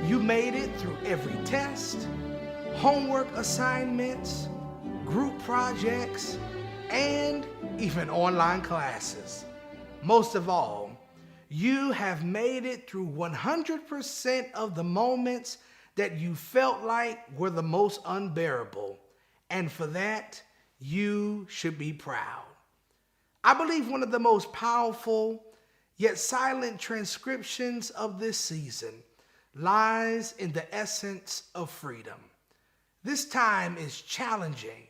You made it through every test, homework assignments, group projects, and even online classes. Most of all, you have made it through 100% of the moments that you felt like were the most unbearable. And for that, you should be proud. I believe one of the most powerful yet silent transcriptions of this season lies in the essence of freedom. This time is challenging,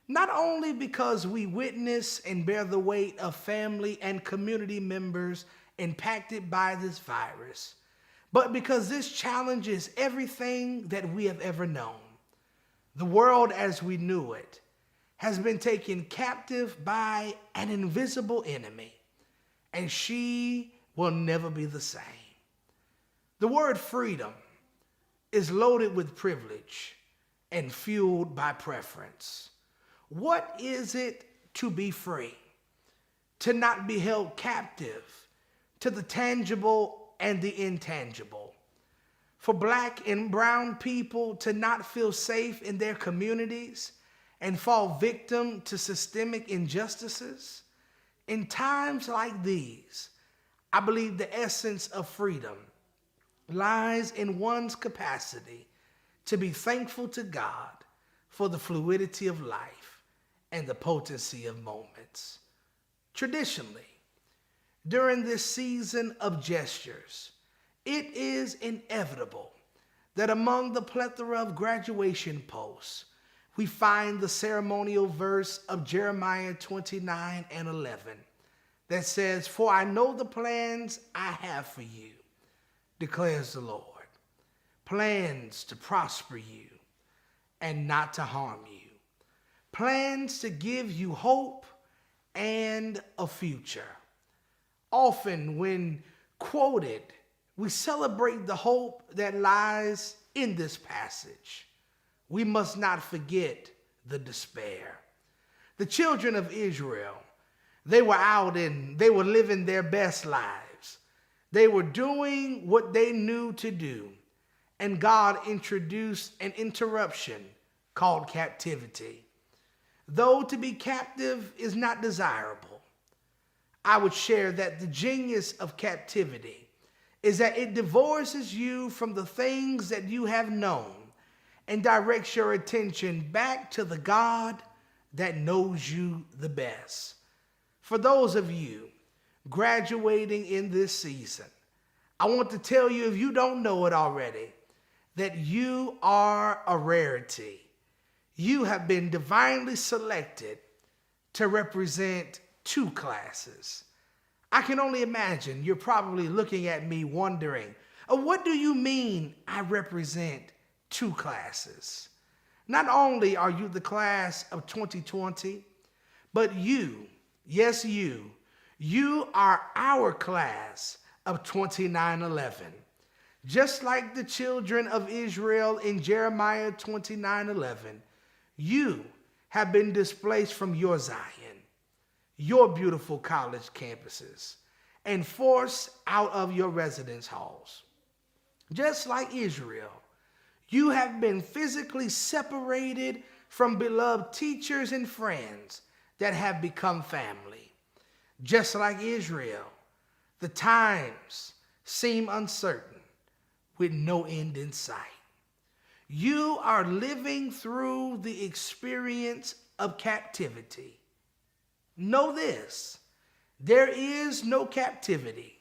not only because we witness and bear the weight of family and community members impacted by this virus, but because this challenges everything that we have ever known. The world as we knew it has been taken captive by an invisible enemy, and she will never be the same. The word freedom is loaded with privilege and fueled by preference. What is it to be free? To not be held captive to the tangible and the intangible. For Black and brown people to not feel safe in their communities and fall victim to systemic injustices. In times like these, I believe the essence of freedom lies in one's capacity to be thankful to God for the fluidity of life and the potency of moments. Traditionally, during this season of gestures, it is inevitable that among the plethora of graduation posts, we find the ceremonial verse of Jeremiah 29:11 that says, "For I know the plans I have for you, declares the Lord, plans to prosper you and not to harm you, plans to give you hope and a future." Often when quoted, we celebrate the hope that lies in this passage. We must not forget the despair. The children of Israel, they were out and they were living their best lives. They were doing what they knew to do, and God introduced an interruption called captivity. Though to be captive is not desirable, I would share that the genius of captivity is that it divorces you from the things that you have known and directs your attention back to the God that knows you the best. For those of you graduating in this season, I want to tell you, if you don't know it already, that you are a rarity. You have been divinely selected to represent two classes. I can only imagine you're probably looking at me wondering, what do you mean I represent two classes? Not only are you the class of 2020, but you, yes you are our class of 2911. Just like the children of Israel in Jeremiah 29:11, you have been displaced from your Zion, your beautiful college campuses, and forced out of your residence halls. Just like Israel, you have been physically separated from beloved teachers and friends that have become family. Just like Israel, the times seem uncertain with no end in sight. You are living through the experience of captivity. Know this, there is no captivity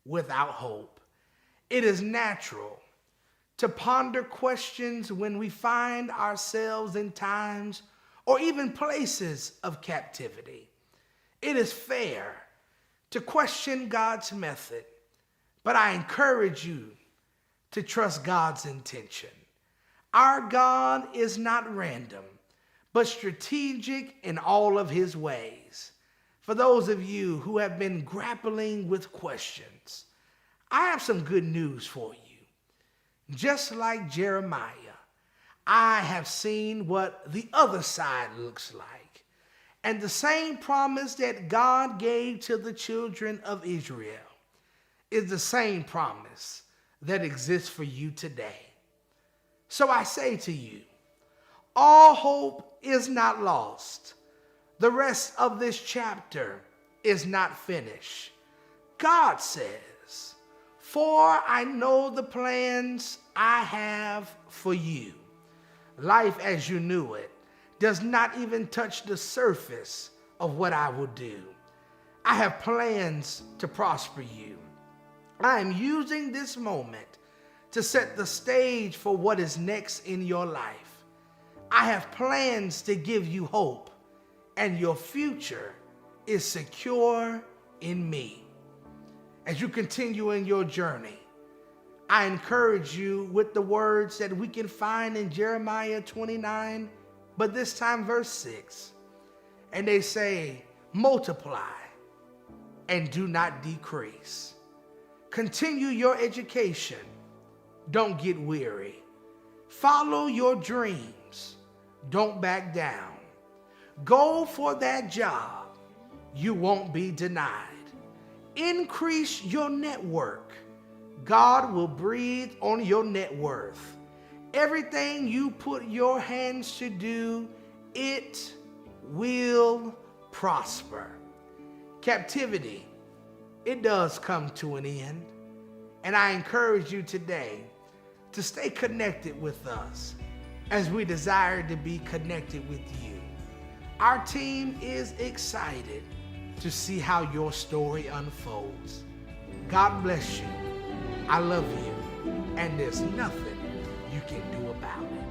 without hope. It is natural to ponder questions when we find ourselves in times or even places of captivity. It is fair to question God's method, but I encourage you to trust God's intention. Our God is not random, but strategic in all of his ways. For those of you who have been grappling with questions, I have some good news for you. Just like Jeremiah, I have seen what the other side looks like. And the same promise that God gave to the children of Israel is the same promise that exists for you today. So I say to you, all hope is not lost. The rest of this chapter is not finished. God says, "For I know the plans I have for you." Life as you knew it does not even touch the surface of what I will do. I have plans to prosper you. I am using this moment to set the stage for what is next in your life. I have plans to give you hope, and your future is secure in me. As you continue in your journey, I encourage you with the words that we can find in Jeremiah 29, but this time verse 6. And they say, multiply and do not decrease. Continue your education. Don't get weary. Follow your dreams. Don't back down. Go for that job. You won't be denied. Increase your network. God will breathe on your net worth. Everything you put your hands to do, it will prosper. Captivity, it does come to an end. And I encourage you today to stay connected with us as we desire to be connected with you. Our team is excited to see how your story unfolds. God bless you. I love you, and there's nothing you can do about it.